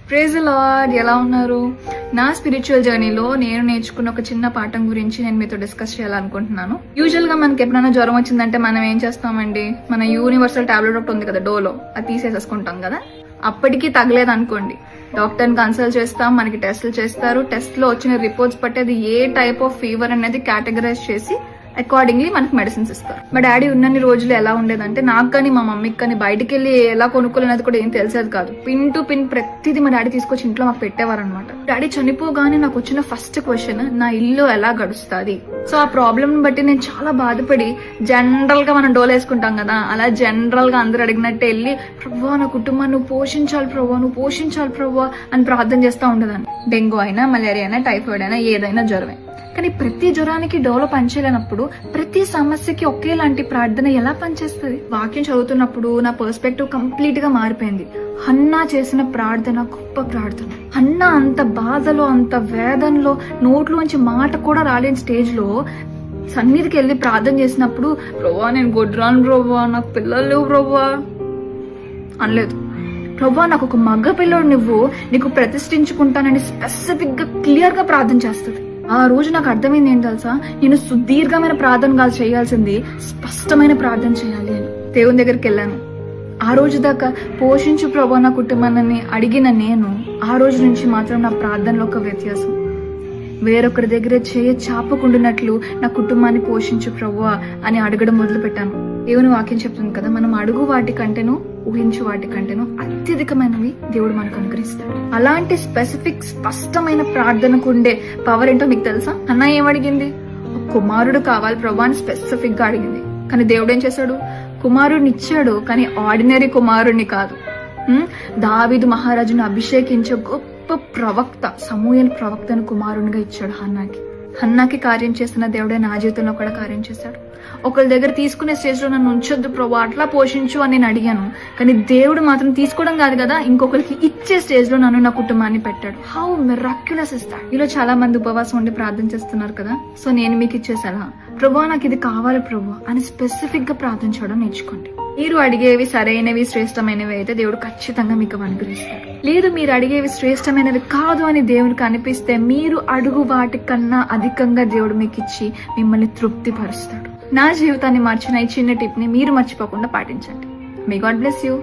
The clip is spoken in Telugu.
Praise the lord. ఎలా ఉన్నారు? నా స్పిరిచువల్ జర్నీలో నేను నేర్చుకున్న ఒక చిన్న పాఠం గురించి నేను మీతో డిస్కస్ చేయాలనుకుంటున్నాను. యూజువల్ గా మనకి ఎప్పుడైనా జ్వరం వచ్చిందంటే మనం ఏం చేస్తామండి, మన యూనివర్సల్ టాబ్లెట్ ఒకటి ఉంది కదా డోలో, అది తీసేసేసుకుంటాం కదా. అప్పటికీ తగ్గలేదు అనుకోండి, డాక్టర్ని కన్సల్ట్ చేస్తాం, మనకి టెస్టులు చేస్తారు. టెస్ట్ లో వచ్చిన రిపోర్ట్స్ బట్టి అది ఏ టైప్ ఆఫ్ ఫీవర్ అనేది కేటగరైజ్ చేసి అకార్డింగ్లీ మనకి మెడిసిన్స్ ఇస్తారు. మా డాడీ ఉన్నన్ని రోజులు ఎలా ఉండేదంటే, నాకు కానీ మా మమ్మీకి కానీ బయటికి వెళ్ళి ఎలా కొనుక్కోలేనది కూడా ఏం తెలిసేది కాదు. పిన్ టు పిన్ ప్రతిదీ మా డాడీ తీసుకొచ్చి ఇంట్లో మాకు పెట్టేవారు అనమాట. డాడీ చనిపోగానే నాకు వచ్చిన ఫస్ట్ క్వశ్చన్, నా ఇల్లు ఎలా గడుస్తుంది. సో ఆ ప్రాబ్లమ్ బట్టి నేను చాలా బాధపడి, జనరల్ గా మనం డోలు వేసుకుంటాం కదా, అలా జనరల్ గా అందరూ అడిగినట్టే వెళ్ళి, ప్రభువా నా కుటుంబాన్ని నువ్వు పోషించాలి ప్రభువా, నువ్వు పోషించాలి ప్రభువా అని ప్రార్థన చేస్తూ ఉండేదాన్ని. డెంగ్యూ అయినా, మలేరియా అయినా, టైఫాయిడ్ అయినా, ఏదైనా జ్వరమే. కానీ ప్రతి జ్వరానికి డోలో పనిచేయలేనప్పుడు ప్రతి సమస్యకి ఒకేలాంటి ప్రార్థన ఎలా పనిచేస్తుంది? వాక్యం చదువుతున్నప్పుడు నా పర్స్పెక్టివ్ కంప్లీట్ గా మారిపోయింది. హన్నా చేసిన ప్రార్థన గొప్ప ప్రార్థన. హన్నా అంత బాధలో, అంత వేదనలో, నోట్లోంచి మాట కూడా రాలేని స్టేజ్ లో సన్నిధికి వెళ్ళి ప్రార్థన చేసినప్పుడు, ప్రభువా నేను గొడ్రాను ప్రభువా, నాకు పిల్లలు లేవు ప్రభువా అనలేదు. ప్రభువా నాకు ఒక మగ పిల్లడు నువ్వు, నీకు ప్రతిష్ఠించుకుంటానని స్పెసిఫిక్ గా క్లియర్ గా ప్రార్థన చేస్తుంది. ఆ రోజు నాకు అర్థమైంది ఏం తెలుసా, నేను సుదీర్ఘమైన ప్రార్థన కాదు చేయాల్సింది, స్పష్టమైన ప్రార్థన చేయాలి అని దేవుని దగ్గరికి వెళ్ళాను. ఆ రోజు దాకా పోషించు ప్రభువా నా కుటుంబాన్ని అడిగిన నేను, ఆ రోజు నుంచి మాత్రం నా ప్రార్థనలో ఒక వ్యత్యాసం. వేరొకరి దగ్గర చాపకుండినట్లు నా కుటుంబాన్ని పోషించు ప్రభువా అని అడగడం మొదలు పెట్టాను. దేవుని వాక్యం చెప్తుంది కదా, మనం అడుగు వాటి కంటేను, ఊహించు వాటి కంటేను అత్యధికమైనవి దేవుడు మనకు అనుగ్రహిస్తాడు. అలాంటి స్పెసిఫిక్ స్పష్టమైన ప్రార్థనకు ఉండే పవర్ ఏంటో మీకు తెలుసా? అన్న ఏమడిగింది? కుమారుడు కావాలి ప్రభువా అని స్పెసిఫిక్ గా అడిగింది. కానీ దేవుడు ఏం చేశాడు? కుమారుడిని ఇచ్చాడు, కానీ ఆర్డినరీ కుమారుడిని కాదు. దావీదు మహారాజును అభిషేకించే గొప్ప ప్రవక్త సమూయేలు ప్రవక్తను కుమారునిగా ఇచ్చాడు హన్నాకి. హన్నాకి కార్యం చేస్తున్న దేవుడే నా జీవితంలో కూడా కార్యం చేశాడు. ఒకరి దగ్గర తీసుకునే స్టేజ్ లో నన్ను ఉంచొద్దు ప్రభు, అట్లా పోషించు అని నేను అడిగాను. కానీ దేవుడు మాత్రం తీసుకోవడం కాదు కదా, ఇంకొకరికి ఇచ్చే స్టేజ్ లో నన్ను, నా కుటుంబాన్ని పెట్టాడు. How miraculous is that. ఇలా చాలా మంది ఉపవాసం ఉండి ప్రార్థన చేస్తున్నారు కదా. సో నేను మీకు ఇచ్చేసాను, ప్రభు నాకు ఇది కావాలి ప్రభు అని స్పెసిఫిక్ గా ప్రార్థన చేయడం నేర్చుకోండి. మీరు అడిగేవి సరైనవి, శ్రేష్టమైనవి అయితే దేవుడు ఖచ్చితంగా మీకు అనుగ్రహిస్తాడు. లేదు మీరు అడిగేవి శ్రేష్టమైనవి కాదు అని దేవునికి అనిపిస్తే, మీరు అడుగు వాటికన్నా అధికంగా దేవుడు మీకు ఇచ్చి మిమ్మల్ని తృప్తి పరుస్తాడు. నా జీవితాన్ని మార్చిన ఈ చిన్న టిప్ ని మీరు మర్చిపోకుండా పాటించండి. May God bless you.